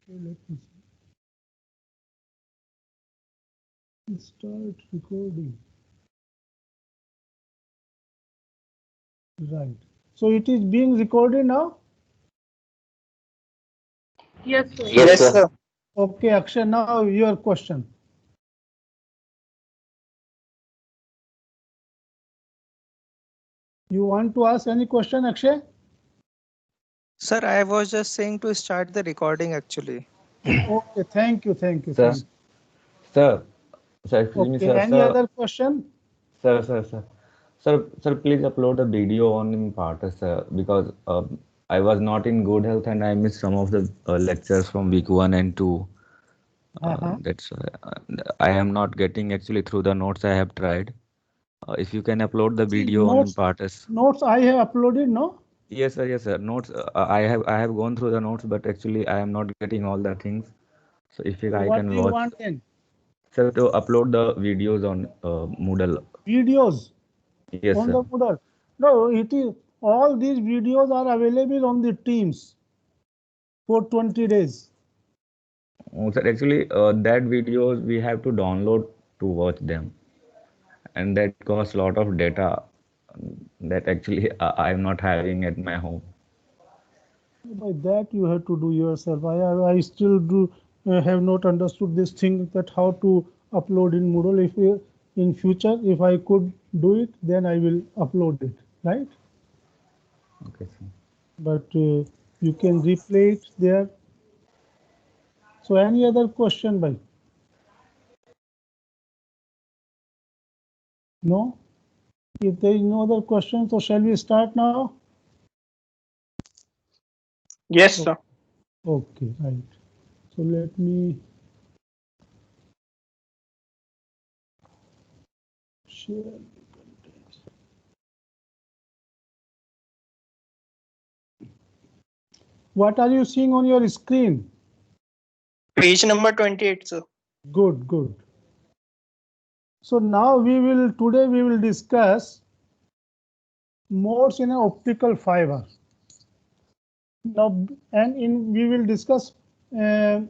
Let me see. Start recording. Right. So it is being recorded now. Yes, sir. Yes, Yes, sir. sir. Okay, Akshay, now your question. You want to ask any question, Akshay? Sir, I was just saying to start the recording actually. Okay, thank you, thank you, Sir, thank you. sir, sir, excuse me, Okay, sir, any sir, other question? sir, please upload a video on in part, sir, because I was not in good health and I missed some of the lectures from week one and two. Uh-huh. That's I am not getting actually through the notes I have tried. If you can upload the See, video on in part, notes I have uploaded, no? yes, sir. Notes I have gone through the notes, but actually I am not getting all the things. So if So I what can do you watch, want then? sir, to upload the videos on Moodle. Videos Yes, on sir. the Moodle. No, it is all these videos are available on the Teams for 20 days. Sir, actually, that videos we have to download to watch them, and that costs a lot of data that actually I am not having at my home. By that you have to do yourself. I still do have not understood this thing that how to upload in Moodle. If in future if I could do it, then I will upload it, right? Okay, sir. But you can replay it there. So any other question, by? No? If there is no other question, so shall we start now? Yes, O- sir. Okay, right. So let me share. What are you seeing on your screen? Page number 28, sir. Good, good. So now today we will discuss modes in an optical fiber. Now, and we will discuss uh,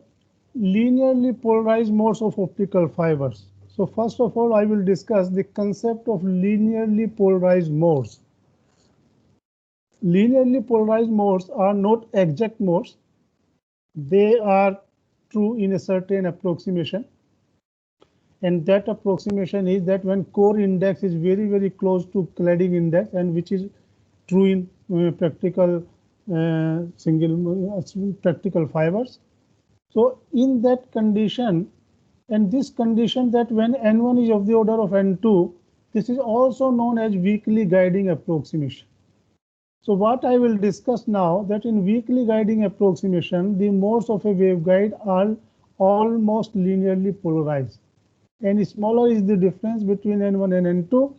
linearly polarized modes of optical fibers. So first of all, I will discuss the concept of linearly polarized modes. Linearly polarized modes are not exact modes. They are true in a certain approximation. And that approximation is that when core index is very close to cladding index, and which is true in practical practical fibers. So in that condition, and this condition that when n1 is of the order of n2, this is also known as weakly guiding approximation. So what I will discuss now, that in weakly guiding approximation, the modes of a waveguide are almost linearly polarized. And smaller is the difference between n1 and n2,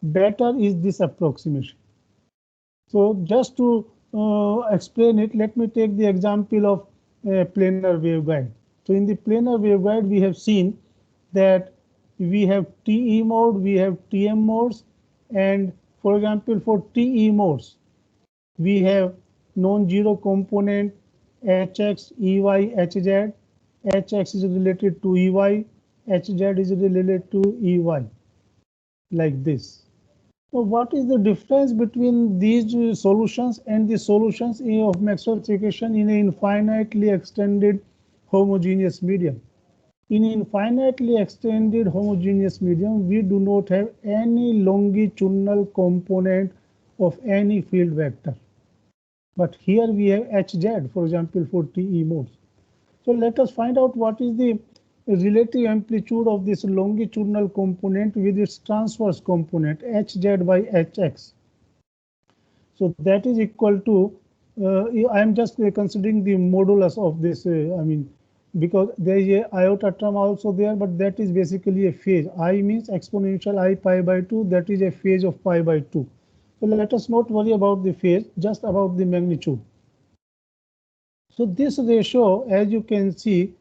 better is this approximation. So just to explain it, let me take the example of a planar waveguide. So in the planar waveguide, we have seen that we have TE mode, we have TM modes, and for example, for TE modes, we have non-zero component Hx, Ey, Hz. Hx is related to Ey, Hz is related to Ey, like this. So what is the difference between these solutions and the solutions of Maxwell's equation in an infinitely extended homogeneous medium? In infinitely extended homogeneous medium, we do not have any longitudinal component of any field vector. But here we have Hz, for example, for TE modes. So let us find out what is the relative amplitude of this longitudinal component with its transverse component Hz by Hx. So that is equal to, I am just considering the modulus of this, because there is a iota term also there, but that is basically a phase. I means exponential I pi by 2, that is a phase of pi by 2. So let us not worry about the phase, just about the magnitude. So this ratio, as you can see,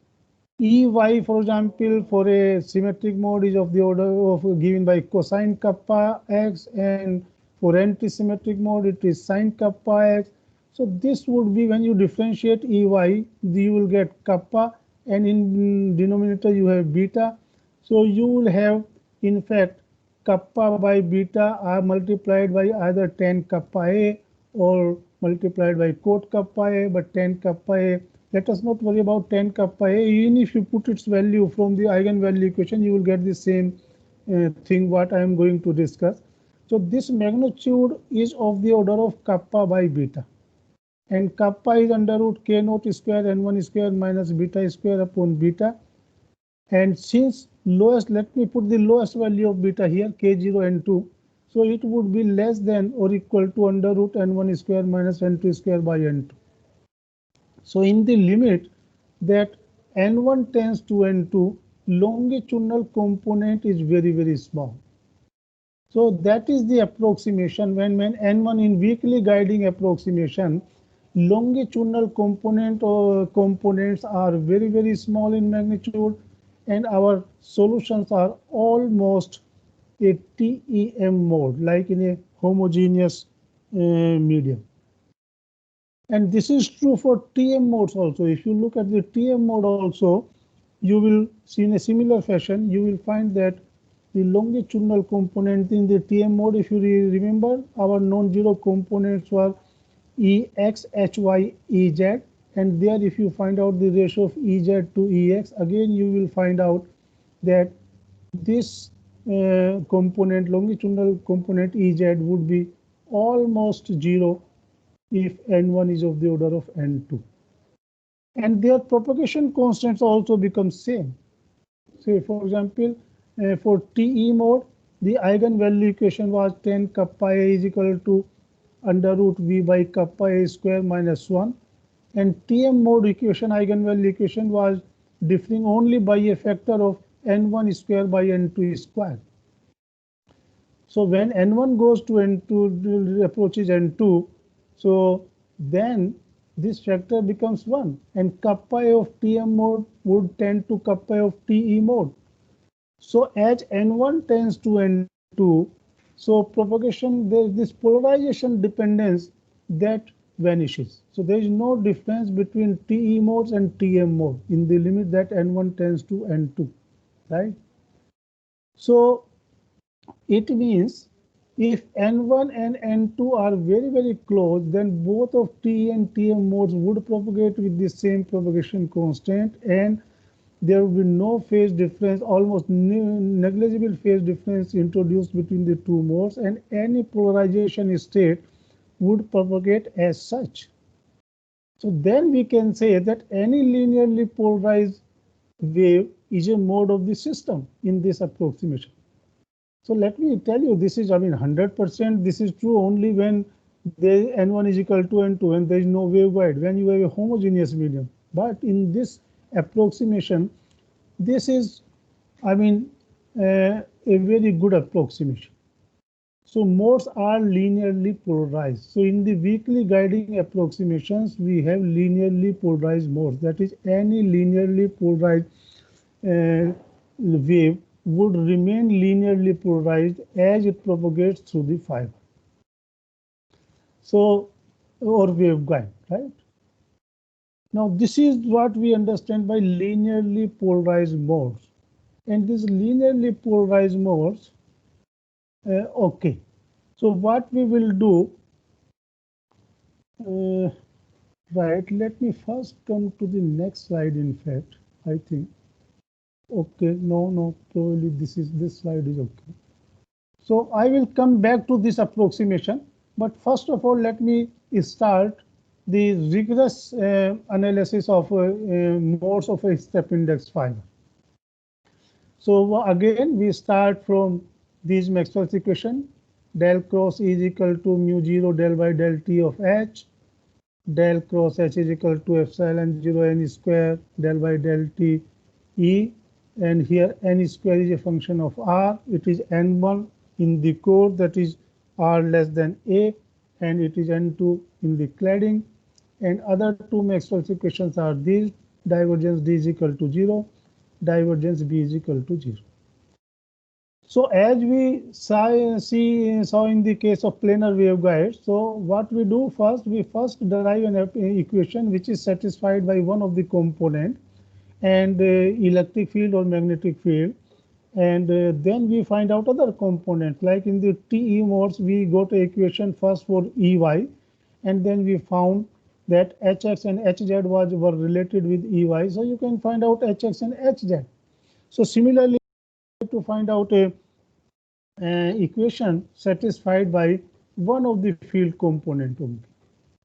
Ey, for example, for a symmetric mode is of the order of given by cosine kappa x, and for anti-symmetric mode it is sine kappa x. So this would be when you differentiate Ey, you will get kappa, and in denominator you have beta. So you will have, in fact, kappa by beta are multiplied by either tan kappa A or multiplied by cot kappa A, but tan kappa A. Let us not worry about tan kappa A. Even if you put its value from the eigenvalue equation, you will get the same thing what I am going to discuss. So this magnitude is of the order of kappa by beta. And kappa is under root k naught square n1 square minus beta square upon beta. And since lowest, let me put the lowest value of beta here, k0 n2. So it would be less than or equal to under root n1 square minus n2 square by n2. So in the limit that n1 tends to n2, longitudinal component is very, very small. So that is the approximation when n1 in weakly guiding approximation, longitudinal component or components are very, very small in magnitude, and our solutions are almost a TEM mode, like in a homogeneous medium. And this is true for TM modes also. If you look at the TM mode also, you will see in a similar fashion, you will find that the longitudinal component in the TM mode, if you remember, our non-zero components were Ex, Hy, Ez, and there if you find out the ratio of Ez to Ex, again you will find out that this component, longitudinal component Ez would be almost zero if n1 is of the order of n2. And their propagation constants also become same. Say for example, for TE mode, the eigenvalue equation was tan kappa A is equal to under root V by kappa A square minus 1. And TM mode equation, eigenvalue equation was differing only by a factor of n1 square by n2 square. So when n1 goes to n2, approaches n2, so then this factor becomes 1, and kappa A of TM mode would tend to kappa A of TE mode. So as n1 tends to n2, so propagation, there is this polarization dependence that vanishes. So there is no difference between TE modes and TM mode in the limit that n1 tends to n2, right? So it means if n1 and n2 are very, very close, then both of TE and TM modes would propagate with the same propagation constant, and there will be no phase difference, almost negligible phase difference introduced between the two modes, and any polarization state would propagate as such. So then we can say that any linearly polarized wave is a mode of the system in this approximation. So let me tell you, this is, 100% this is true only when the n1 is equal to n2 and there is no waveguide, when you have a homogeneous medium. But in this approximation, this is, a very good approximation. So modes are linearly polarized. So in the weakly guiding approximations, we have linearly polarized modes. That is, any linearly polarized wave would remain linearly polarized as it propagates through the fiber. So, or waveguide, right? Now, this is what we understand by linearly polarized modes. And these linearly polarized modes, okay. So what we will do, right, let me first come to the next slide, in fact, I think. Okay, no, probably this slide is okay. So I will come back to this approximation, but first of all, let me start the rigorous analysis of modes of a step index fiber. So again, we start from these Maxwell's equation. Del cross E is equal to mu0 del by del T of H. Del cross H is equal to epsilon 0 n square del by del T E. And here n square is a function of R. It is n1 in the core, that is R less than A, and it is n2 in the cladding. And other two Maxwell's equations are these: divergence D is equal to 0, divergence B is equal to 0. So as we saw in the case of planar waveguide, so what we do first, we first derive an equation which is satisfied by one of the component and electric field or magnetic field, and then we find out other components. Like in the TE modes, we got an equation first for EY, and then we found that HX and HZ were related with EY, so you can find out HX and HZ. So similarly, to find out a equation satisfied by one of the field component only.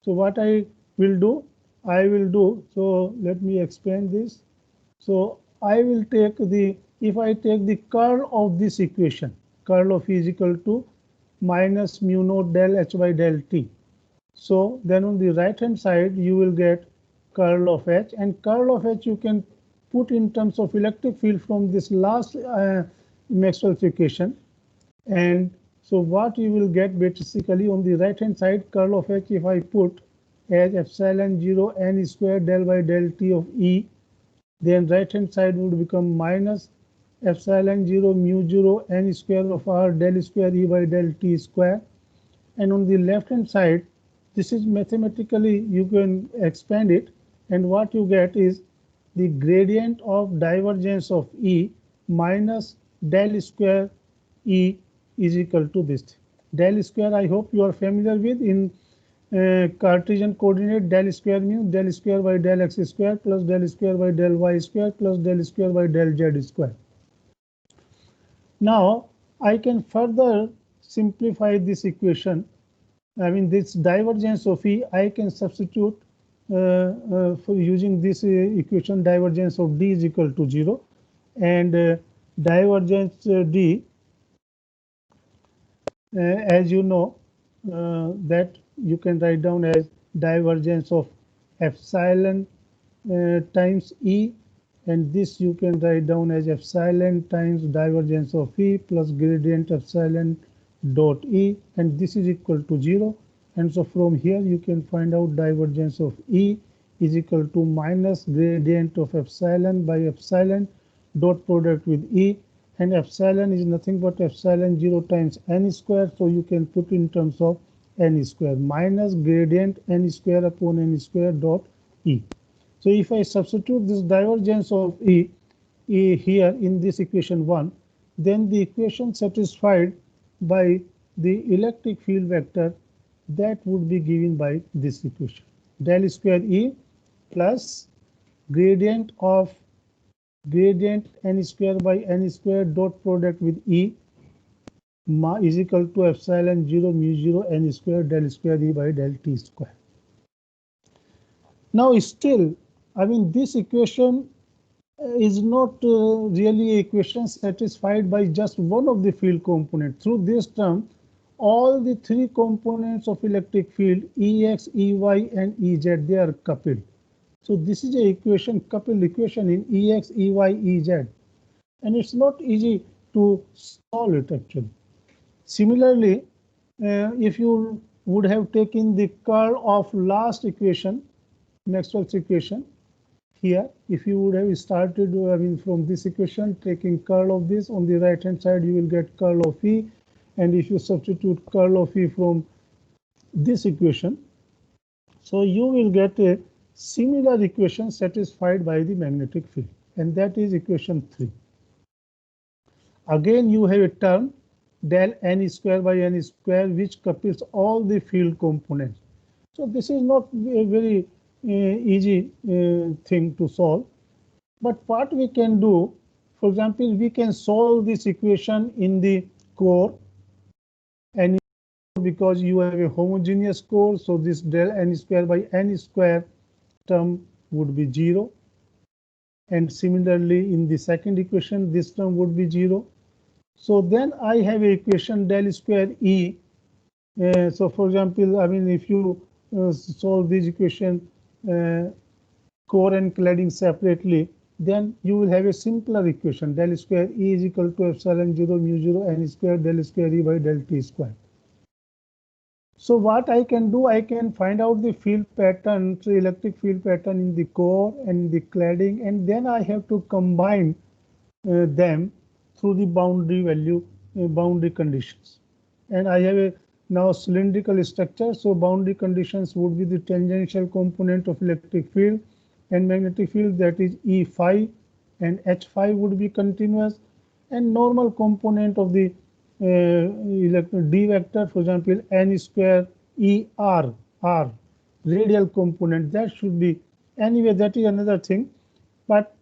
So what I will do, so let me explain this. So I will take if I take the curl of this equation, curl of E is equal to minus mu naught del H by del T. So then on the right hand side, you will get curl of H, and curl of H you can put in terms of electric field from this last Maxwell's equation. And so what you will get basically on the right hand side, curl of H, if I put as epsilon 0 n square del by del T of E, then right hand side would become minus epsilon 0 mu 0 n square of R del square E by del T square. And on the left hand side, this is mathematically, you can expand it, and what you get is the gradient of divergence of E minus del square E is equal to this. Del square, I hope you are familiar with. In Cartesian coordinate, del square means del square by del x square plus del square by del y square plus del square by del z square. Now I can further simplify this equation. I mean, this divergence of E, I can substitute for using this equation, divergence of D is equal to 0, and divergence D, as you know, that you can write down as divergence of epsilon times E, and this you can write down as epsilon times divergence of E plus gradient epsilon dot E, and this is equal to 0. And so from here you can find out divergence of E is equal to minus gradient of epsilon by epsilon dot product with E, and epsilon is nothing but epsilon 0 times n square, so you can put in terms of n square minus gradient n square upon n square dot E. So if I substitute this divergence of E here in this equation 1, then the equation satisfied by the electric field vector, that would be given by this equation, del square E plus gradient of gradient n square by n square dot product with E is equal to epsilon 0 mu 0 n square del square E by del T square. Now still, I mean, this equation is not really an equation satisfied by just one of the field component. Through this term, all the three components of electric field, Ex, Ey, and Ez, they are coupled. So this is a equation, coupled equation in Ex, Ey, Ez, and it's not easy to solve it actually. Similarly, if you would have taken the curl of last equation, Maxwell's equation, here, if you would have started, I mean, from this equation, taking curl of this, on the right hand side you will get curl of E, and if you substitute curl of E from this equation, so you will get a similar equation satisfied by the magnetic field, and that is equation 3. Again, you have a term del n square by n square which couples all the field components. So this is not a very easy thing to solve, but what we can do, for example, we can solve this equation in the core, and because you have a homogeneous core, so this del n square by n square term would be 0, and similarly in the second equation this term would be 0. So then I have a equation del square E. So for example, I mean, if you solve this equation core and cladding separately, then you will have a simpler equation, del square E is equal to epsilon 0 mu 0 n square del square E by del T square. So what I can do, I can find out the field pattern, so electric field pattern in the core and the cladding, and then I have to combine them through the boundary value, boundary conditions. And I have a now cylindrical structure, so boundary conditions would be the tangential component of electric field and magnetic field, that is E phi, and H phi would be continuous, and normal component of the D vector, for example, n square E r, radial component, that should be, anyway, that is another thing. But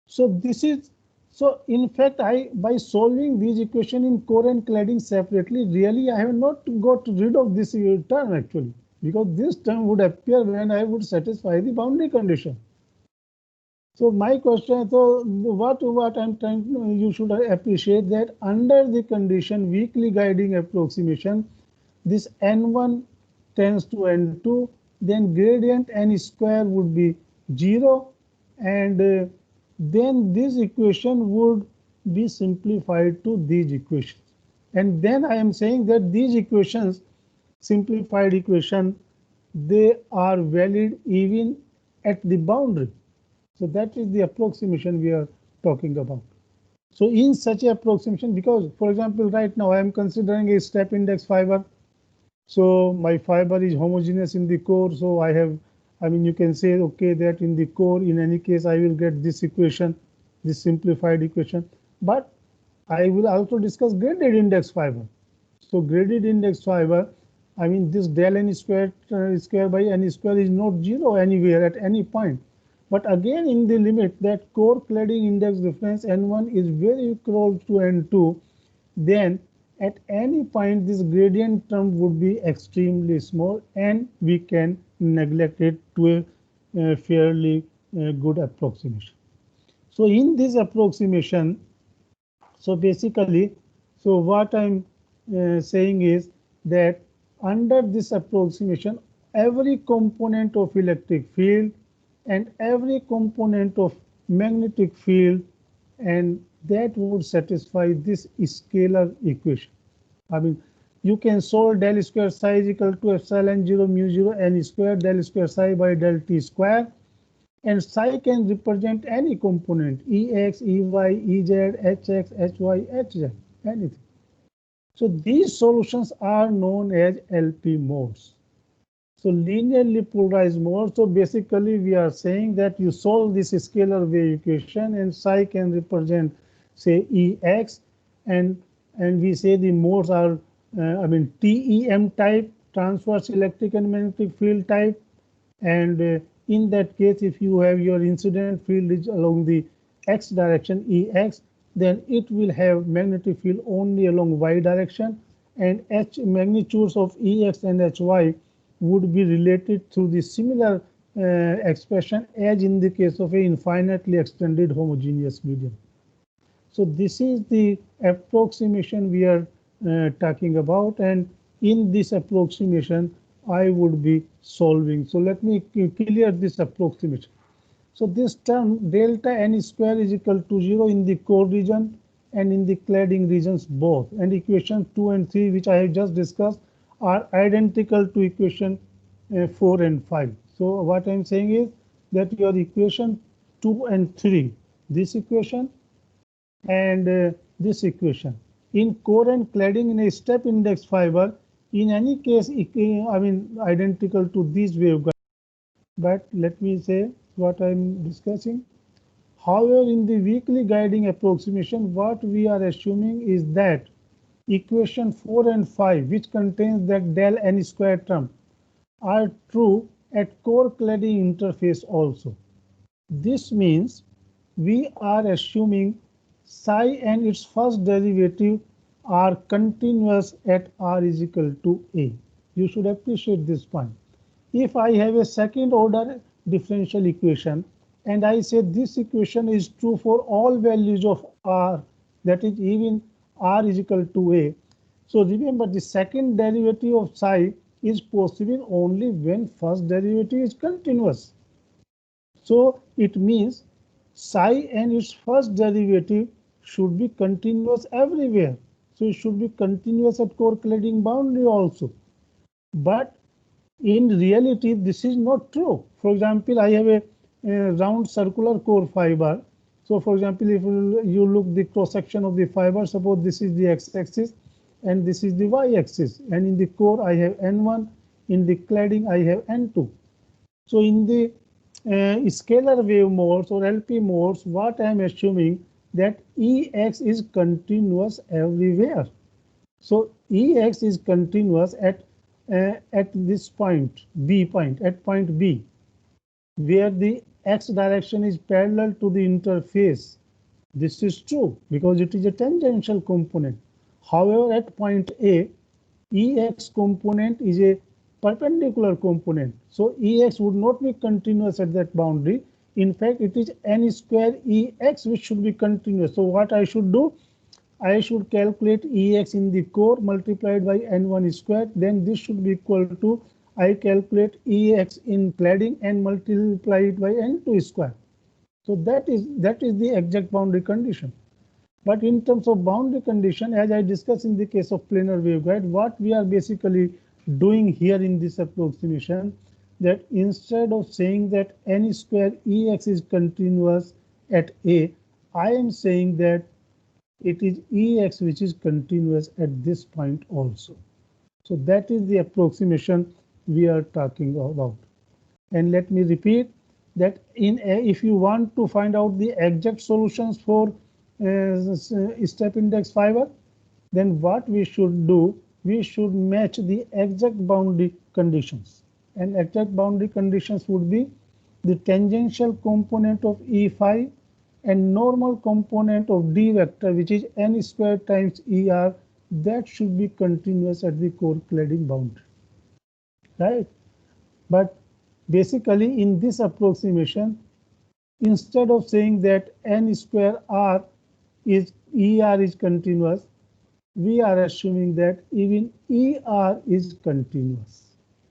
so this is, so in fact, by solving these equation in core and cladding separately, really I have not got rid of this term actually, because this term would appear when I would satisfy the boundary condition. So my question, so what I'm trying to, you should appreciate that under the condition weakly guiding approximation, this n1 tends to n2, then gradient n square would be 0, and then this equation would be simplified to these equations. And then I am saying that these equations, simplified equation, they are valid even at the boundary. So that is the approximation we are talking about. So in such a approximation, because for example, right now I am considering a step index fiber. So my fiber is homogeneous in the core. So I mean, you can say, okay, that in the core, in any case, I will get this equation, this simplified equation. But I will also discuss graded index fiber. So graded index fiber, I mean, this del n square by n square is not 0 anywhere at any point. But again, in the limit that core cladding index difference n1 is very close to n2, then at any point this gradient term would be extremely small, and we can neglect it to a fairly good approximation. So in this approximation, so basically, so what I'm saying is that under this approximation, every component of electric field and every component of magnetic field, and that would satisfy this scalar equation. I mean, you can solve del square psi is equal to epsilon 0 mu 0 n square del square psi by del t square, and psi can represent any component, Ex, Ey, Ez, Hx, Hy, Hz, anything. So these solutions are known as LP modes. So linearly polarized mode. So basically we are saying that you solve this scalar wave equation and psi can represent, say, Ex, and we say the modes are I mean TEM type, transverse electric and magnetic field type, and in that case, if you have your incident field is along the x direction, Ex, then it will have magnetic field only along y direction, and H magnitudes of Ex and Hy would be related to the similar expression as in the case of a infinitely extended homogeneous medium. So this is the approximation we are talking about, and in this approximation I would be solving. So let me clear this approximation. So this term delta n square is equal to 0 in the core region and in the cladding regions both, and equation 2 and 3 which I have just discussed are identical to equation 4 and 5. So what I'm saying is that your equation 2 and 3, this equation and this equation, in core and cladding in a step index fiber, in any case, I mean identical to these waveguides. But let me say what I'm discussing. However, in the weakly guiding approximation, what we are assuming is that equation 4 and 5, which contains that del n square term, are true at core cladding interface also. This means we are assuming psi and its first derivative are continuous at r is equal to a. You should appreciate this point. If I have a second order differential equation and I say this equation is true for all values of r, that is even r is equal to a. So remember, the second derivative of psi is possible only when first derivative is continuous. So it means psi and its first derivative should be continuous everywhere. So it should be continuous at core cladding boundary also. But in reality, this is not true. For example, I have a round circular core fiber. So for example, if you look the cross section of the fiber, suppose this is the x-axis and this is the y-axis, and in the core I have N1, in the cladding I have N2. So in the scalar wave modes or LP modes, what I am assuming that Ex is continuous everywhere. So Ex is continuous at this point, B point, at point B, where the x direction is parallel to the interface. This is true because it is a tangential component. However, at point A, Ex component is a perpendicular component. So Ex would not be continuous at that boundary. In fact, it is n square Ex which should be continuous. So what I should do? I should calculate Ex in the core multiplied by N1 squared. Then this should be equal to I calculate Ex in cladding and multiply it by N2 square. So that is the exact boundary condition. But in terms of boundary condition, as I discussed in the case of planar waveguide, what we are basically doing here in this approximation, that instead of saying that n square Ex is continuous at A, I am saying that it is Ex which is continuous at this point also. So that is the approximation we are talking about. And let me repeat that if you want to find out the exact solutions for step index fiber, then what we should do, we should match the exact boundary conditions. And exact boundary conditions would be the tangential component of E5 and normal component of D vector, which is n squared times Er, that should be continuous at the core cladding boundary, right? But basically in this approximation, instead of saying that n square R is Er is continuous, we are assuming that even Er is continuous.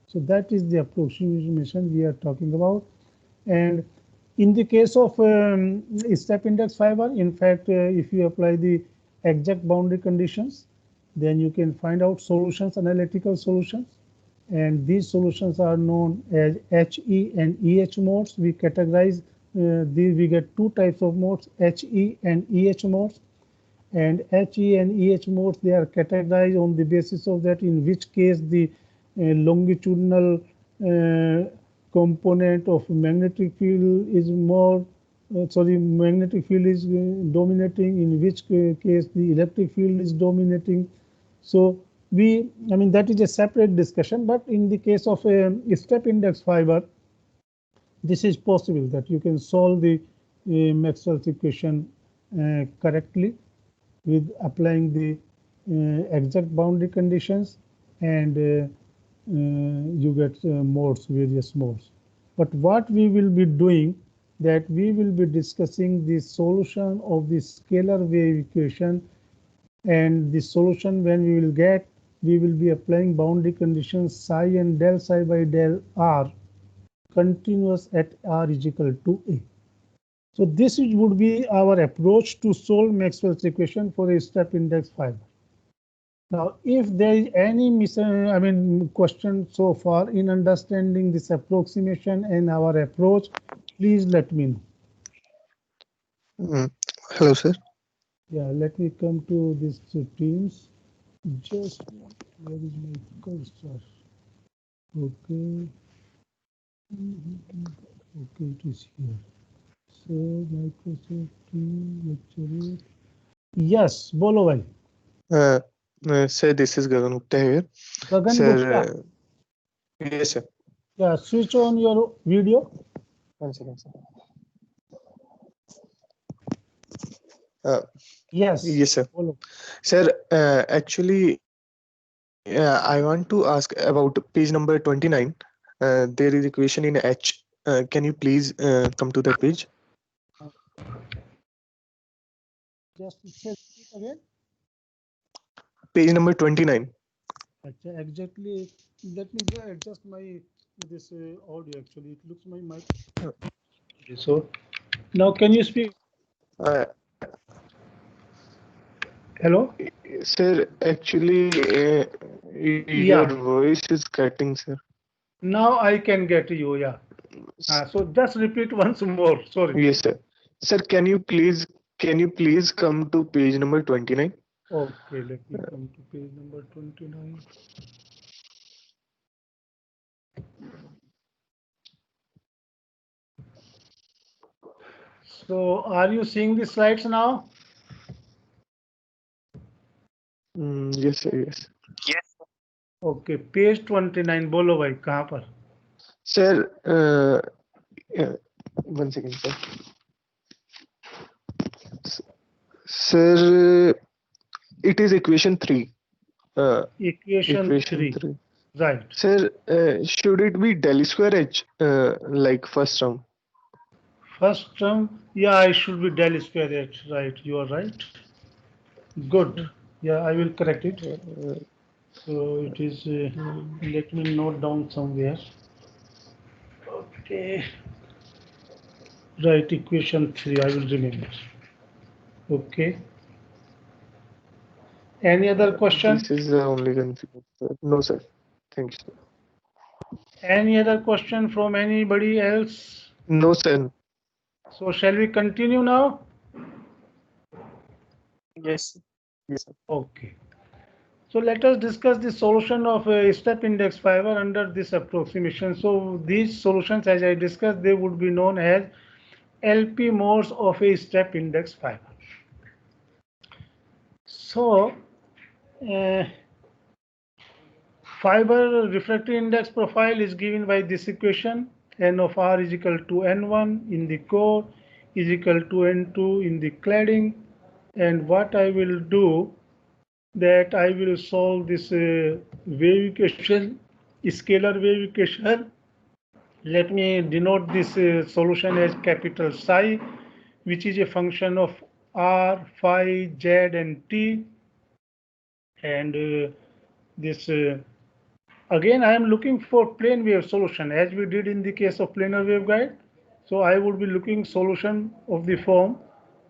So that is the approximation we are talking about. And in the case of step index fiber, in fact, if you apply the exact boundary conditions, then you can find out solutions, analytical solutions. And these solutions are known as HE and EH modes. We categorize we get two types of modes, HE and EH modes. And HE and EH modes, they are categorized on the basis of that in which case the longitudinal component of magnetic field is more, magnetic field is dominating, in which case the electric field is dominating. So that is a separate discussion, but in the case of a step index fiber, this is possible that you can solve the Maxwell's equation correctly with applying the exact boundary conditions, and you get modes, various modes. But what we will be doing, that we will be discussing the solution of the scalar wave equation, and the solution when we will get, we will be applying boundary conditions psi and del psi by del R continuous at R is equal to A. So this would be our approach to solve Maxwell's equation for a step index fiber. Now, if there is any question so far in understanding this approximation and our approach, please let me know. Hello, sir. Yeah, let me come to this Teams. Just where is my cursor? Okay. Okay, it is here. So Microsoft Teams lecture 8. Yes, bolo bhai. Sir, this is Gagan Gupta here. Gagan Sir, Gupta. Yes, sir. Yeah, switch on your video. 1 second, sir. Yes. Yes, sir. Bolo. Sir, actually, I want to ask about page number 29. There is equation in H. Can you please come to that page? Just say it again. Page number 29. Exactly. Let me adjust my this audio. Actually, it looks my mic. So now, can you speak? Hello. Sir, actually, your voice is cutting, sir. Now I can get you. Yeah. So just repeat once more. Sorry. Yes, sir. Sir, can you please come to page number 29? Okay, let me come to page number 29. So are you seeing the slides now? Yes, sir. Yes. Okay, page 29 बोलो भाई कहाँ पर? Sir, 1 second, sir. Sir, it is equation 3. Equation 3. Right. Sir, should it be del square h like first term? First term, yeah, I should be del square h. Right, you are right. Good. Yeah, I will correct it. So it is. Let me note down somewhere. Okay. Right, equation 3. I will remember. Okay. Any other question? This is the only confusion, sir. No, sir. Thanks. Any other question from anybody else? No, sir. So shall we continue now? Yes. Yes, sir. Okay. So let us discuss the solution of a step index fiber under this approximation. So these solutions, as I discussed, they would be known as LP modes of a step index fiber. So fiber refractive index profile is given by this equation. N of R is equal to N1 in the core is equal to N2 in the cladding. And what I will do, that I will solve this wave equation, scalar wave equation. Let me denote this solution as capital Psi, which is a function of R, Phi, Z, and T. And this again, I am looking for plane wave solution as we did in the case of planar waveguide. So I would be looking solution of the form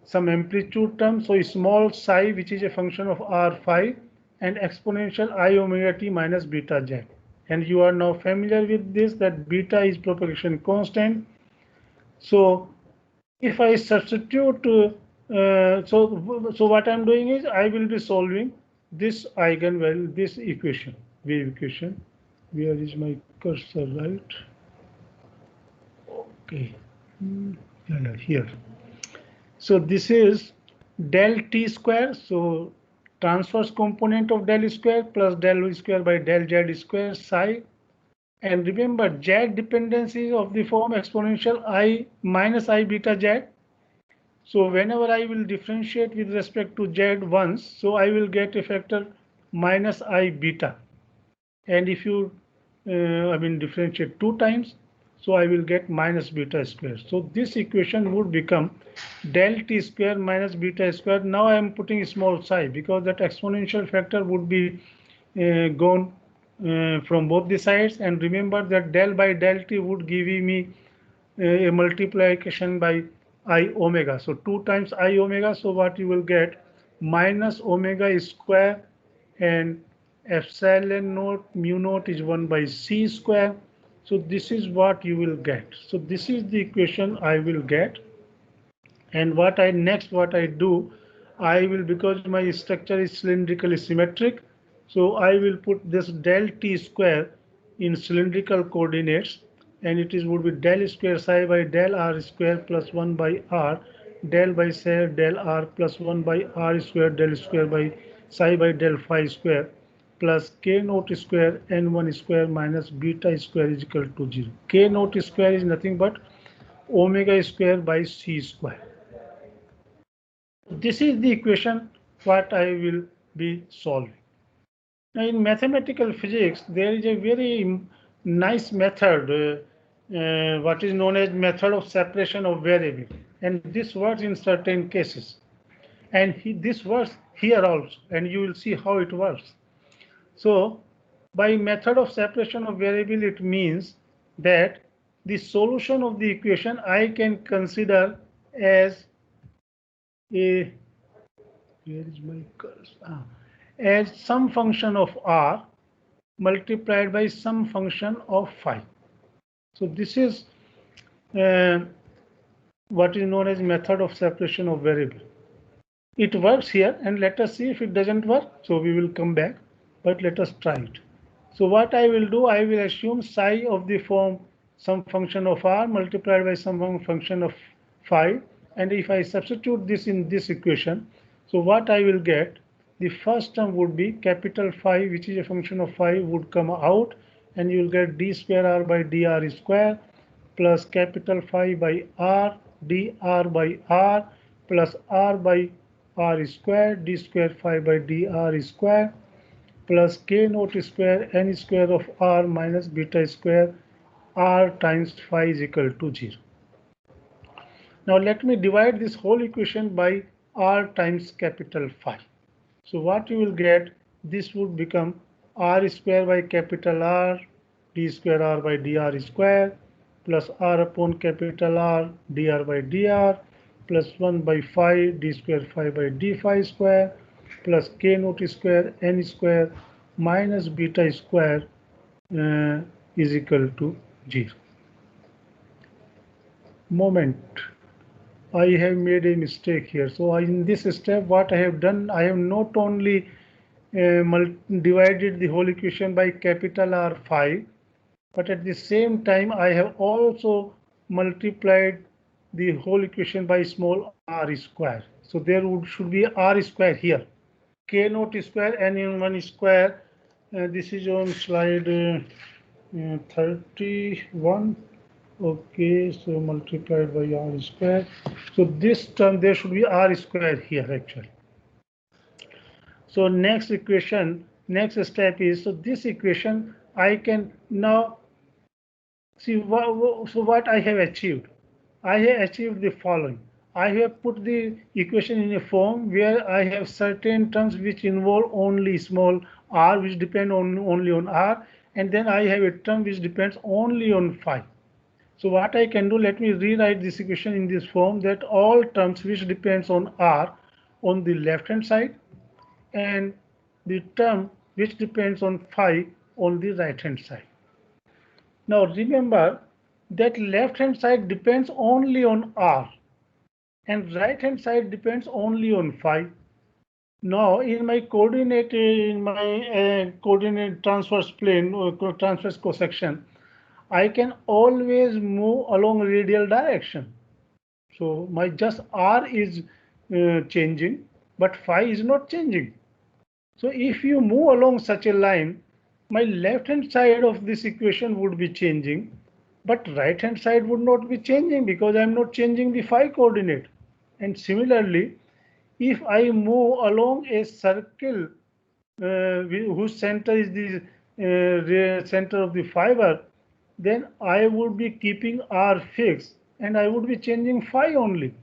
some amplitude term, so small psi, which is a function of R phi, and exponential I omega t minus beta z. And you are now familiar with this, that beta is propagation constant. So if I substitute, so what I'm doing is I will be solving this eigenvalue, this equation, wave equation. Where is my cursor, right? Okay, here. So this is del t square. So transverse component of del square plus del square by del z square psi. And remember, z dependency of the form exponential I minus I beta z. So whenever I will differentiate with respect to z once, so I will get a factor minus I beta. And if you, differentiate 2 times, so I will get minus beta square. So this equation would become del t square minus beta square. Now I am putting small psi because that exponential factor would be gone from both the sides. And remember that del by del t would give me a multiplication by I omega. So 2 times I omega. So what you will get minus omega square, and epsilon naught mu naught is 1 by c square. So this is what you will get. So this is the equation I will get. And what I do, I will, because my structure is cylindrically symmetric, so I will put this del t square in cylindrical coordinates, and it is would be del square psi by del r square plus 1 by r, del by psi del r plus 1 by r square del square by psi by del phi square plus k naught square n1 square minus beta square is equal to 0. K naught square is nothing but omega square by c square. This is the equation what I will be solving. Now in mathematical physics, there is a very nice method, what is known as method of separation of variable. And this works in certain cases. And this works here also, and you will see how it works. So by method of separation of variable, it means that the solution of the equation I can consider as a, where is my cursor? As some function of r multiplied by some function of phi. So this is what is known as method of separation of variable. It works here, and let us see if it doesn't work. So we will come back, but let us try it. So what I will do, I will assume psi of the form some function of r multiplied by some function of phi. And if I substitute this in this equation, so what I will get, the first term would be capital phi, which is a function of phi, would come out, and you will get d square r by dr square plus capital phi by r dr by r plus r by r square d square phi by dr square plus k naught square n square of r minus beta square r times phi is equal to 0. Now let me divide this whole equation by r times capital phi. So what you will get, this would become r square by capital R d square r by dr square plus r upon capital R dr by dr plus 1 by phi d square phi by d phi square plus k naught square n square minus beta square is equal to 0. Moment, I have made a mistake here. So in this step, what I have done, I have not only divided the whole equation by capital R phi, but at the same time I have also multiplied the whole equation by small r square. So there should be r square here, k naught square n in 1 square. This is on slide 31. Okay, so multiplied by r square. So this term, there should be r square here actually. So next equation, next step is, so this equation I can now see what I have achieved. I have achieved the following. I have put the equation in a form where I have certain terms which involve only small r, which depend only on r, and then I have a term which depends only on phi. So what I can do, let me rewrite this equation in this form, that all terms which depends on r on the left hand side and the term which depends on phi on the right hand side. Now remember that left hand side depends only on r and right hand side depends only on phi. Now in my coordinate coordinate transverse plane or transverse cosection, I can always move along radial direction. So my just r is changing, but phi is not changing. So if you move along such a line, my left hand side of this equation would be changing, but right hand side would not be changing because I'm not changing the phi coordinate. And similarly, if I move along a circle whose center is the center of the fiber, then I would be keeping r fixed and I would be changing phi only.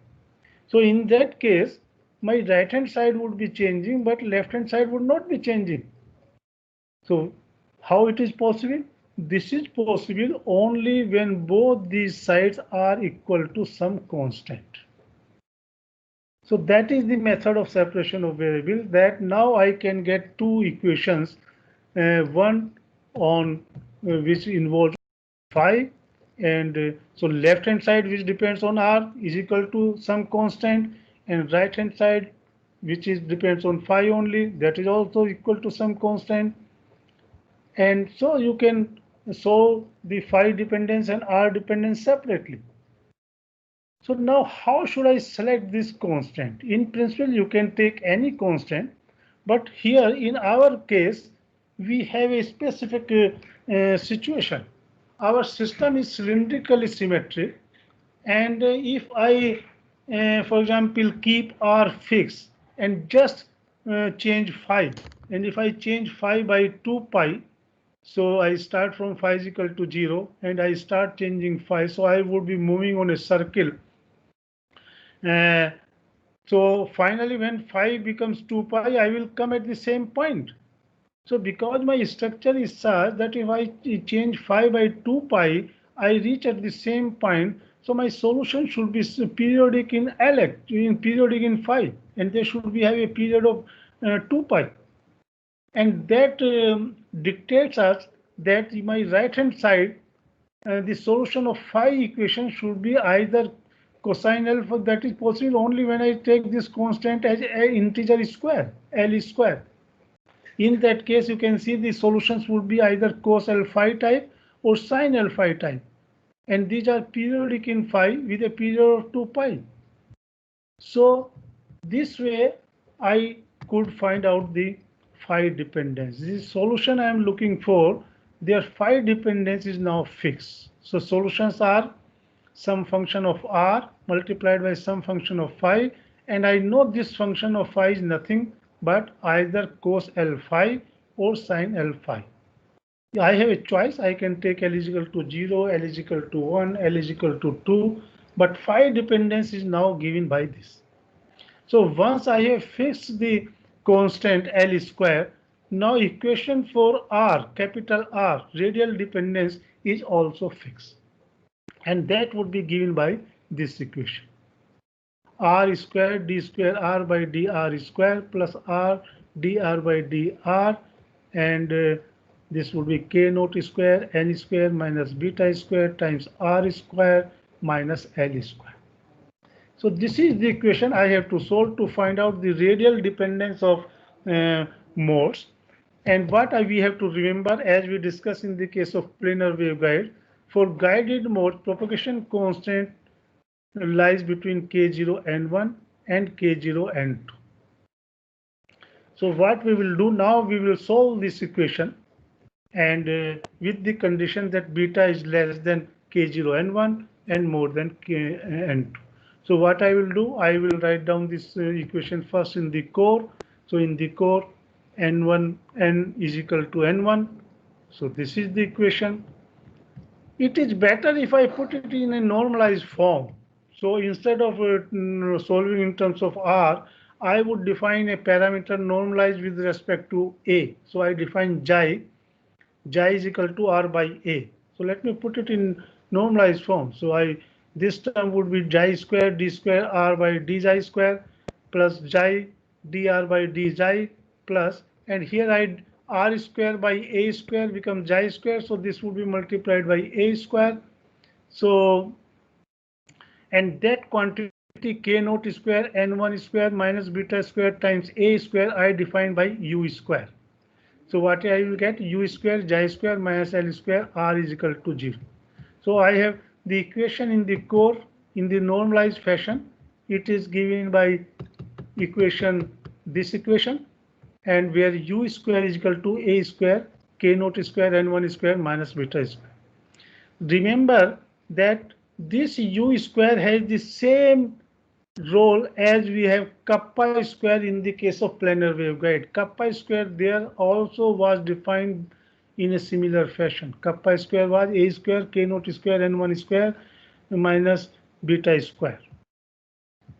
So in that case, my right hand side would be changing, but left hand side would not be changing. So how it is possible? This is possible only when both these sides are equal to some constant. So that is the method of separation of variables, that now I can get two equations, one on which involves phi, and so left hand side which depends on r is equal to some constant, and right hand side which is depends on phi only, that is also equal to some constant. And so you can solve the phi dependence and r dependence separately. So now how should I select this constant? In principle, you can take any constant, but here in our case, we have a specific situation. Our system is cylindrically symmetric, and if I, for example, keep r fixed and just change phi, and if I change phi by 2 pi, so I start from phi is equal to 0 and I start changing phi, so I would be moving on a circle. So finally, when phi becomes 2 pi, I will come at the same point. So because my structure is such that if I change phi by 2 pi, I reach at the same point. So my solution should be periodic in Lx, periodic in phi, and they should be have a period of 2 pi. And that dictates us that my right hand side, the solution of phi equation should be either cosine alpha, that is possible only when I take this constant as an integer square, L square. In that case, you can see the solutions would be either cos alpha type or sin alpha type. And these are periodic in phi with a period of 2 pi. So this way I could find out the phi dependence. This solution I am looking for, their phi dependence is now fixed. So solutions are some function of r multiplied by some function of phi, and I know this function of phi is nothing but either cos L phi or sin L phi. I have a choice. I can take L is equal to 0, L is equal to 1, L is equal to 2, but phi dependence is now given by this. So once I have fixed the constant L square, now equation for R, capital R, radial dependence is also fixed. And that would be given by this equation. R square d square R by dr square plus R dr by dr, and this would be k naught square n square minus beta square times R square minus L square. So this is the equation I have to solve to find out the radial dependence of modes. And what we have to remember, as we discussed in the case of planar waveguide, for guided mode, propagation constant lies between k0 n1 and k0 n2. So what we will do now, we will solve this equation, and with the condition that beta is less than k0 n1 and more than k n2. So what I will do, I will write down this equation first in the core. So in the core, n1 n is equal to n1. So this is the equation. It is better if I put it in a normalized form. So instead of solving in terms of r, I would define a parameter normalized with respect to a. So I define xi is equal to r by a. So let me put it in normalized form. So this term would be xi square d square r by d xi square plus xi dr by d xi plus, and here r square by a square becomes xi square, so this would be multiplied by a square. So, and that quantity k naught square n1 square minus beta square times a square I define by u square. So what I will get, u square xi square minus L square r is equal to 0. So I have the equation in the core in the normalized fashion. It is given by this equation, and where u square is equal to a square k naught square n1 square minus beta square. Remember that this u square has the same role as we have kappa square in the case of planar waveguide. Kappa square there also was defined in a similar fashion. Kappa square was a square k naught square n1 square minus beta square.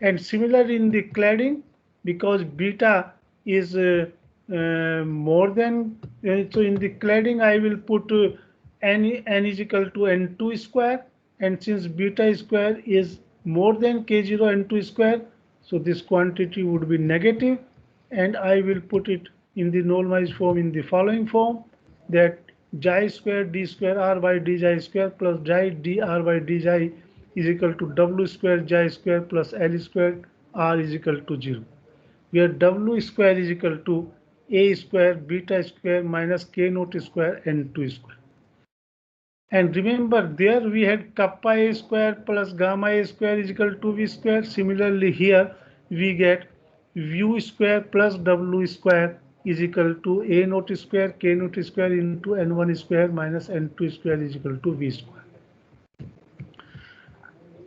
And similar in the cladding, because beta is more than, so in the cladding I will put n is equal to n2 square, and since beta square is more than k0 n2 square, so this quantity would be negative, and I will put it in the normalized form in the following form, that xi square d square r by d xi square plus xi dr by d xi is equal to w square xi square plus L square r is equal to 0, where w square is equal to a square beta square minus k naught square n2 square. And remember, there we had kappa a square plus gamma a square is equal to v square. Similarly here we get u square plus w square is equal to a naught square k naught square into n1 square minus n2 square is equal to v square.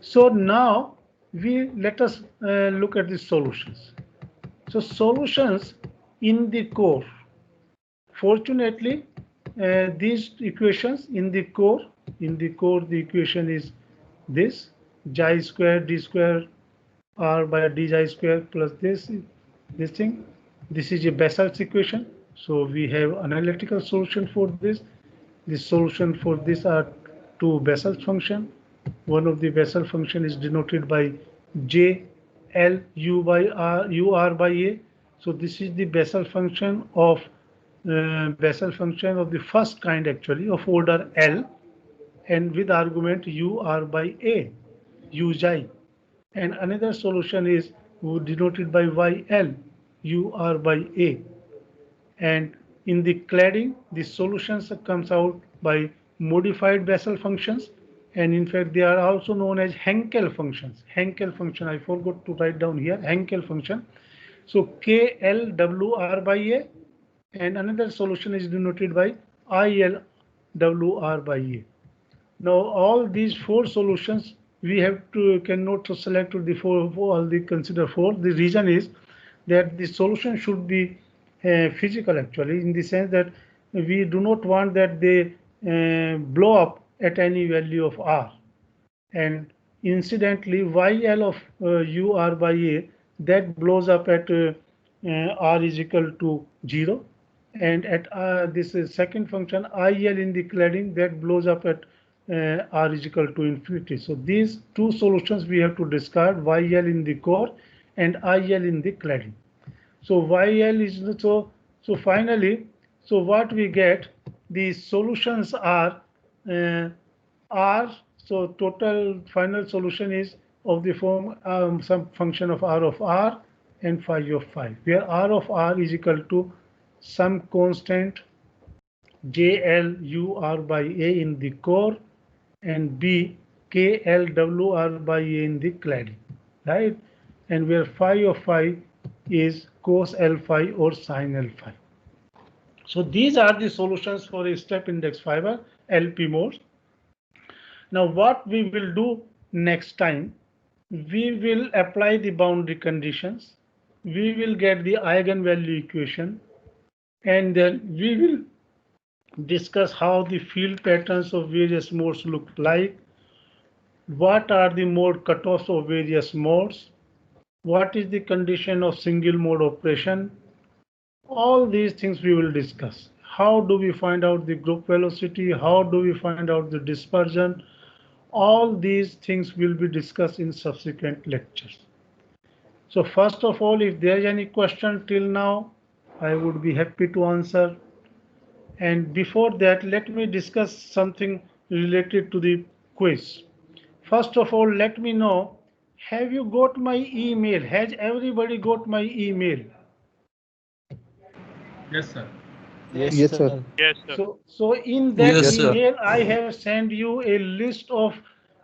So now let us look at the solutions. So solutions in the core. Fortunately, these equations in the core, the equation is this: xi square d square r by d xi square plus this thing. This is a Bessel's equation. So we have analytical solution for this. The solution for this are two Bessel's function. One of the Bessel function is denoted by j L u by r u r by a. So this is the Bessel function of the first kind, actually, of order L, and with argument u r by a, u xi. and another solution is denoted by YL, UR by A. And in the cladding, the solutions comes out by modified Bessel functions, and in fact they are also known as Henkel functions. Henkel function, I forgot to write down here, Henkel function. So KLWR by A, and another solution is denoted by ILWR by A. Now all these four solutions we have to cannot select the four all the consider four. The reason is that the solution should be physical actually, in the sense that we do not want that they blow up at any value of R. And incidentally YL of UR by A, that blows up at R is equal to 0, and at this second function IL in the cladding, that blows up at R is equal to infinity. So these two solutions we have to discard, YL in the core and IL in the cladding. So YL is so finally, so what we get, the solutions are R. So total final solution is of the form some function of R of R and phi of phi, where R of R is equal to some constant JLUR by A in the core and B KLWR by A in the cladding, right? And where phi of phi is cos L phi or sin L phi. So these are the solutions for a step index fiber LP modes. Now what we will do next time, we will apply the boundary conditions, we will get the eigenvalue equation, and then we will discuss how the field patterns of various modes look like, what are the mode cutoffs of various modes, what is the condition of single mode operation. All these things we will discuss. How do we find out the group velocity? How do we find out the dispersion? All these things will be discussed in subsequent lectures. So first of all, if there is any question till now, I would be happy to answer. And before that, let me discuss something related to the quiz. First of all, let me know, have you got my email? Has everybody got my email? Yes, sir. Yes, sir. Yes, sir. So in that Yes, sir. email, I have sent you a list of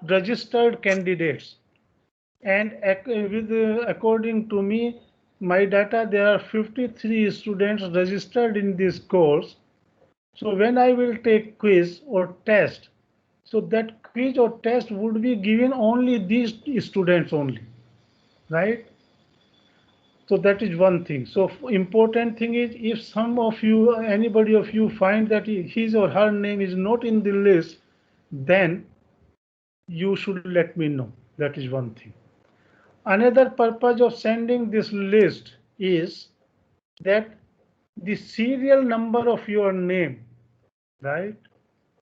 registered candidates. And according to me, my data, there are 53 students registered in this course. So when I will take quiz or test, so that quiz or test would be given only these students only, right? So that is one thing. So important thing is, if some of you, anybody of you find that his or her name is not in the list, then you should let me know. That is one thing. Another purpose of sending this list is that the serial number of your name, right?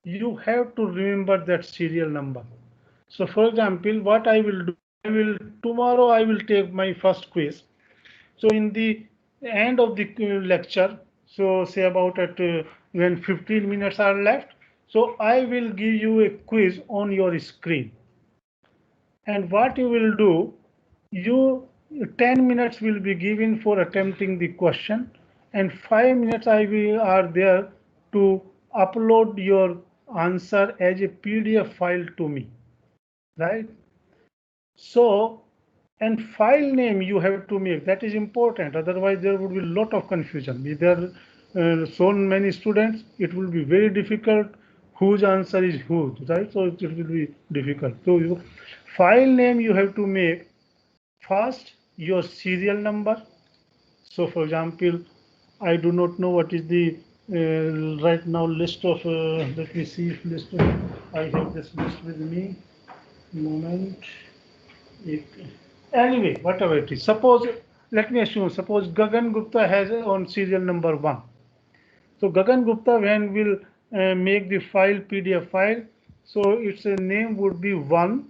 You have to remember that serial number. So for example, what I will do, tomorrow I will take my first quiz. So in the end of the lecture, so say about at when 15 minutes are left, so I will give you a quiz on your screen. And what you will do, you 10 minutes will be given for attempting the question, and 5 minutes are there to upload your answer as a PDF file to me, right? So, and file name you have to make, that is important, otherwise there would be a lot of confusion. If there are so many students, it will be very difficult whose answer is whose, right? So it will be difficult. So file name you have to make first your serial number. So for example, I do not know what is the right now list of let me see if list of, I have this list with me, moment. Anyway, whatever it is, suppose, let me assume, suppose Gagan Gupta has on serial number 1. So Gagan Gupta, when will make the file PDF file, so its name would be 1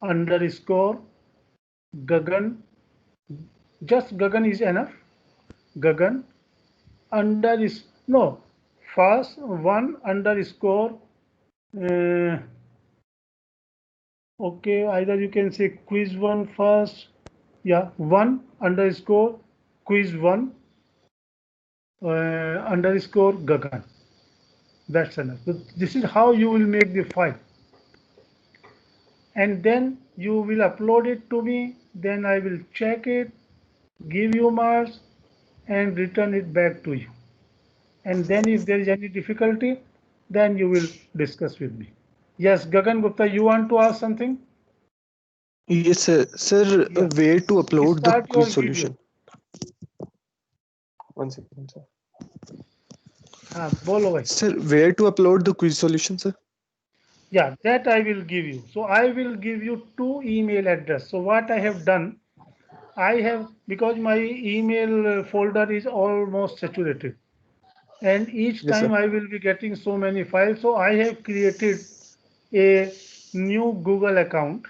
underscore Gagan, just Gagan is enough. Gagan first 1 underscore Okay, either you can say quiz one first. Yeah, one underscore quiz one underscore Gagan. That's enough. So this is how you will make the file. And then you will upload it to me. Then I will check it, give you marks, and return it back to you. And then if there is any difficulty, then you will discuss with me. Yes, Gagan Gupta, you want to ask something? Yes, sir. Sir, Yeah. where to upload the Start your quiz video. solution? One second, sir. Bolo bhai. Sir, where to upload the quiz solution, sir? Yeah, that I will give you. So I will give you two email address. So what I have done, I have, because my email folder is almost saturated, and each Yes, sir. time I will be getting so many files. So I have created a new Google account.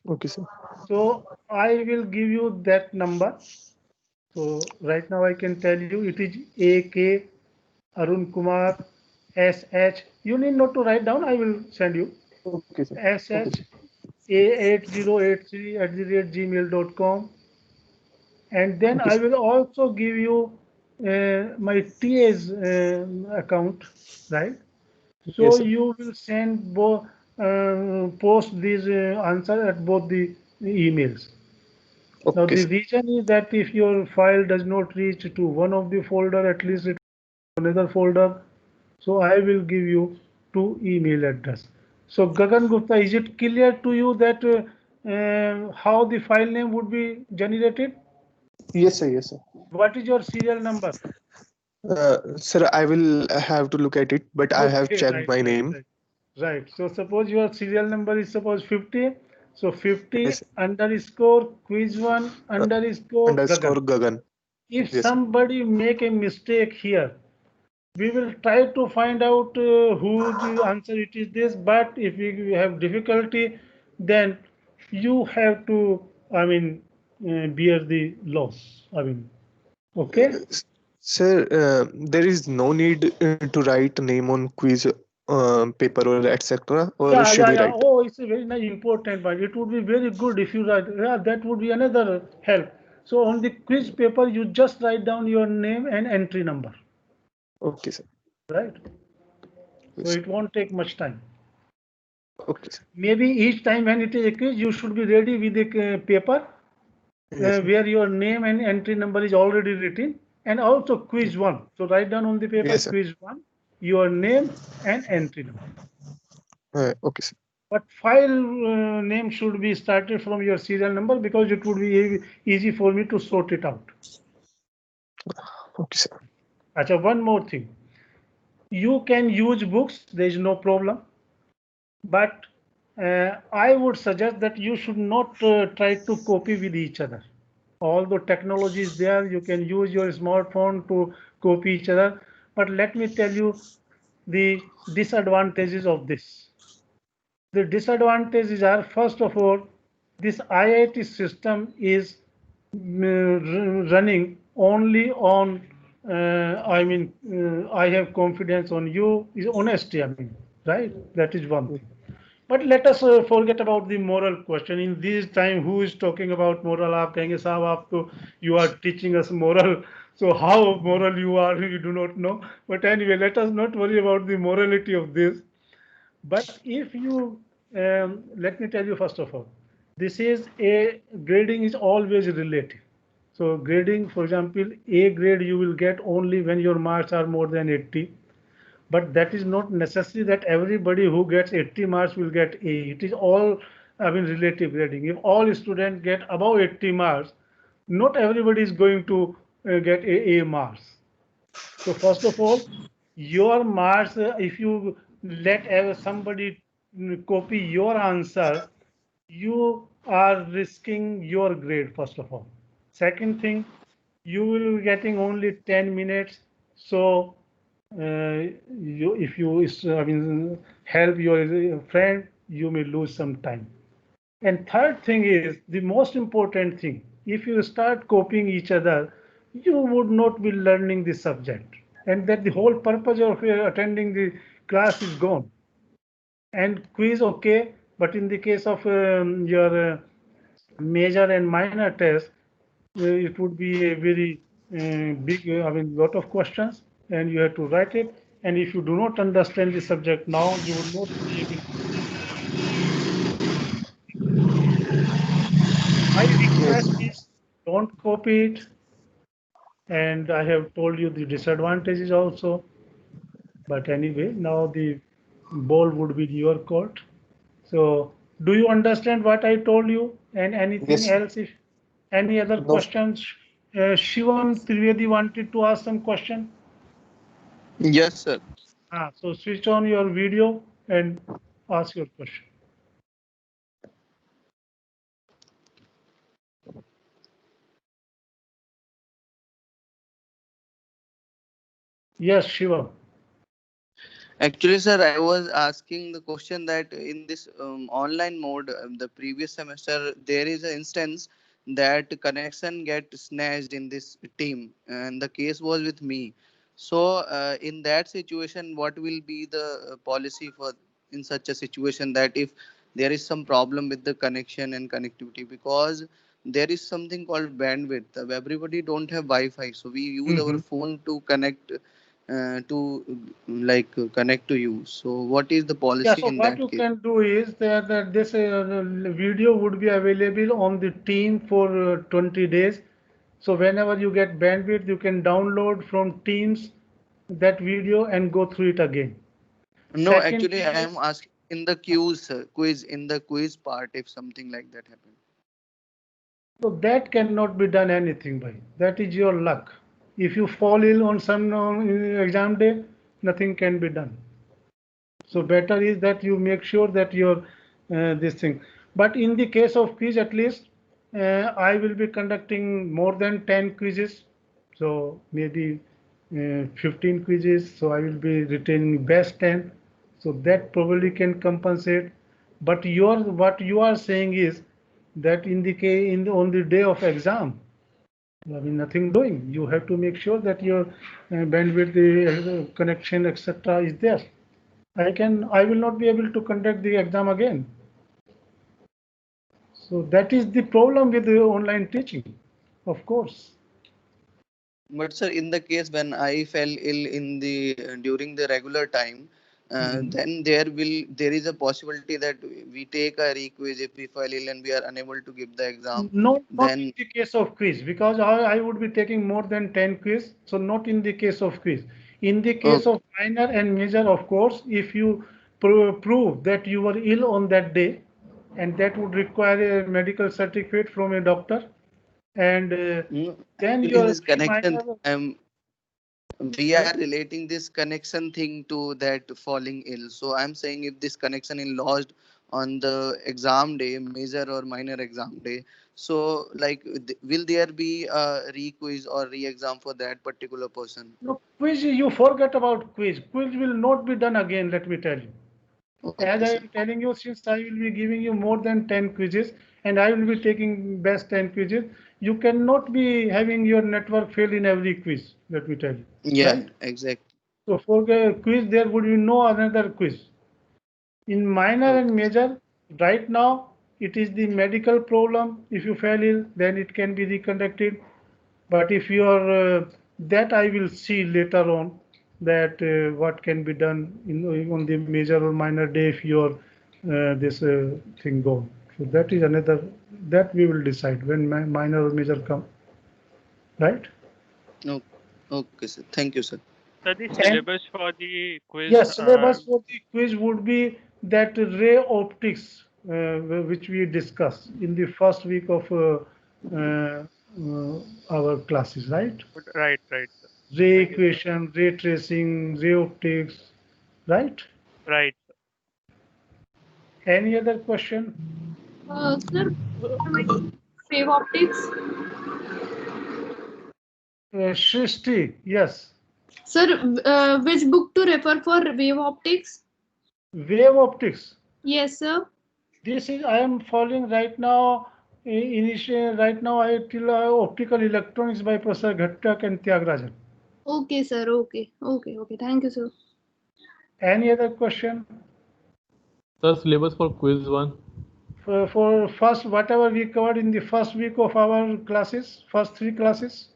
Okay, sir. So I will give you that number. So right now I can tell you it is AK Arun Kumar SH. You need not to write down. I will send you Okay, sir. SH a8083@gmail.com, and then Okay, I sir. will also give you my TA's account, right? So Yes, sir. you will send both, post these answer at both the emails. Now Okay, the sir. reason is that if your file does not reach to one of the folder, at least it another folder. So I will give you two email address. So Gagan Gupta, is it clear to you that how the file name would be generated? Yes, sir. Yes, sir. What is your serial number? Sir, I will have to look at it, but I have Okay, checked right, my right, name. right. Right. So suppose your serial number is suppose 50. So 50 Yes, underscore quiz one uh, underscore Gagan. underscore Gagan. If Yes, sir. somebody make a mistake here, we will try to find out whose answer it is this, but if we have difficulty, then you have to, I mean, bear the loss. I mean, okay? S- Sir, there is no need to write name on quiz paper or etc. Or Yeah, should yeah, we yeah. write? Oh, it's a very nice important one. It would be very good if you write. Yeah, that would be another help. So on the quiz paper, you just write down your name and entry number, Okay, sir. right? So Yes. it won't take much time. Okay, sir. Maybe each time when it is a quiz, you should be ready with a paper Yes, sir. where your name and entry number is already written, and also quiz one. So write down on the paper Yes, sir. quiz one, your name and entry number. Okay, sir. But file name should be started from your serial number because it would be easy for me to sort it out. Okay, sir. Achha, one more thing. You can use books, there is no problem. But I would suggest that you should not try to copy with each other. Although technology is there, you can use your smartphone to copy each other. But let me tell you the disadvantages of this. The disadvantages are, first of all, this IIT system is running only on, I have confidence on you, is honesty, I mean, right? That is one thing. But let us forget about the moral question. In this time, who is talking about moral? आप कहेंगे साहब आप तो you are teaching us moral. So how moral you are, you do not know. But anyway, let us not worry about the morality of this. But if you, let me tell you first of all, this is a grading is always relative. So grading, for example, A grade you will get only when your marks are more than 80. But that is not necessary that everybody who gets 80 marks will get A. It is all, I mean, relative grading. If all students get above 80 marks, not everybody is going to get A marks. So first of all, your marks, if you let somebody copy your answer, you are risking your grade, first of all. Second thing, you will be getting only 10 minutes. So if you I mean, help your friend, you may lose some time. And third thing is the most important thing. If you start copying each other, you would not be learning the subject. And that the whole purpose of attending the class is gone. And quiz, okay, But in the case of your major and minor test, it would be a very big, I mean, lot of questions, and you have to write it. And if you do not understand the subject now, you will not be able to. My request is don't copy it. And I have told you the disadvantages also. But anyway, now the ball would be your court. So do you understand what I told you? And anything Yes. else? If any other No. questions? Shivam Trivedi wanted to ask some question. Yes, sir. So switch on your video and ask your question. Yes, Shivam. Actually, sir, I was asking the question that in this online mode, the previous semester, there is an instance that connection get snatched in this team, and the case was with me. So, in that situation, what will be the policy for in such a situation that if there is some problem with the connection and connectivity, because there is something called bandwidth. Everybody don't have Wi-Fi, so we use our phone to connect connect to you. So what is the Yeah, policy so in what that you case? can do is that this video would be available on the team for 20 days. So whenever you get bandwidth, you can download from Teams that video and go through it again. No, Second actually thing I am is, asking in the quiz in the quiz part if something like that happens. so that cannot be done anything by. That is your luck. If you fall ill on some exam day, nothing can be done. So better is that you make sure that your this thing. But in the case of quiz, at least I will be conducting more than 10 quizzes. So maybe 15 quizzes. So I will be retaining best 10. So that probably can compensate. But what you are saying is that in the case on the day of exam, I mean nothing doing. You have to make sure that your bandwidth, the connection, etc. is there. I will not be able to conduct the exam again. So that is the problem with the online teaching, of course. But sir, in the case when I fell ill in the during the regular time, then there is a possibility that we take a requiz if we fell ill and we are unable to give the exam. No, not in Then the case of quiz, because I would be taking more than 10 quiz. So not in the case of quiz. In the case okay, of minor and major, of course, if you prove that you were ill on that day, and that would require a medical certificate from a doctor, and then actually your this connection minor. we Right? are relating this connection thing to that falling ill. So I'm saying if this connection is lost on the exam day, major or minor exam day, so like will there be a re-quiz or re-exam for that particular person? No, quiz, you forget about quiz. Quiz will not be done again, let me tell you. As Okay, I sir. am telling you, since I will be giving you more than 10 quizzes and I will be taking best 10 quizzes, you cannot be having your network fail in every quiz, let me tell you, Yeah, right? exactly. So for a quiz, there would be no another quiz. In minor and Okay. major, right now, it is the medical problem. If you fail ill, then it can be reconducted. But if you are, that I will see later on that what can be done on the major or minor day if your this thing go. So that is another, that we will decide when minor or major come, right? Okay, okay, sir. Thank you, sir. So the And syllabus for the quiz, yes, syllabus for the quiz would be that ray optics which we discussed in the first week of our classes, right? right, right, sir. Ray Thank you, sir. equation, ray tracing, ray optics, right? Right. Any other question? Sir, wave optics. Shrishti, yes. Sir, which book to refer for wave optics? Wave optics. Yes, sir. This is I am following right now. Initial right now I till optical electronics by Professor Ghattak and Tyagarajan. Okay, sir. Okay. Okay. Okay. Thank you, sir. Any other question? The syllabus for quiz 1. For first, whatever we covered in the first week of our classes, first 3 classes,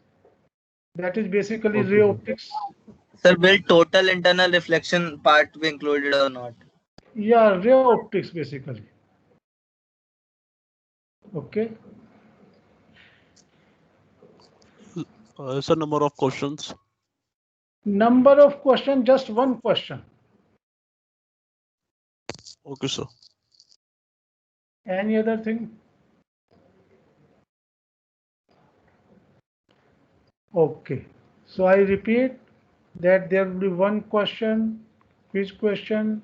that is basically Okay, ray sir. optics. Sir, will total internal reflection part be included or not? Yeah, ray optics basically. Okay. Sir, number of questions. Number of question, just one question. Okay, sir. Any other thing? Okay. So I repeat that there will be one question, quiz question.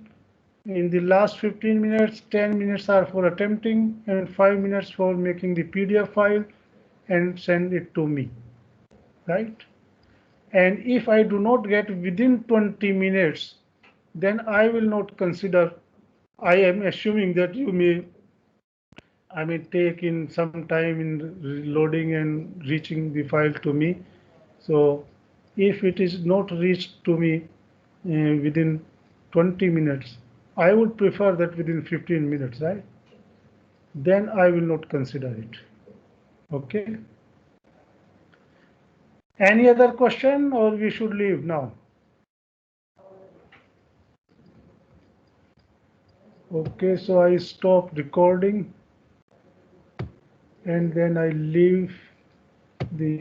In the last 15 minutes, 10 minutes are for attempting and 5 minutes for making the PDF file and send it to me, right? And if I do not get within 20 minutes, then I will not consider. I am assuming that you may, take in some time in loading and reaching the file to me. So if it is not reached to me within 20 minutes, I would prefer that within 15 minutes, right? Then I will not consider it. Okay. Any other question, or we should leave now? Okay, so I stop recording and then I leave the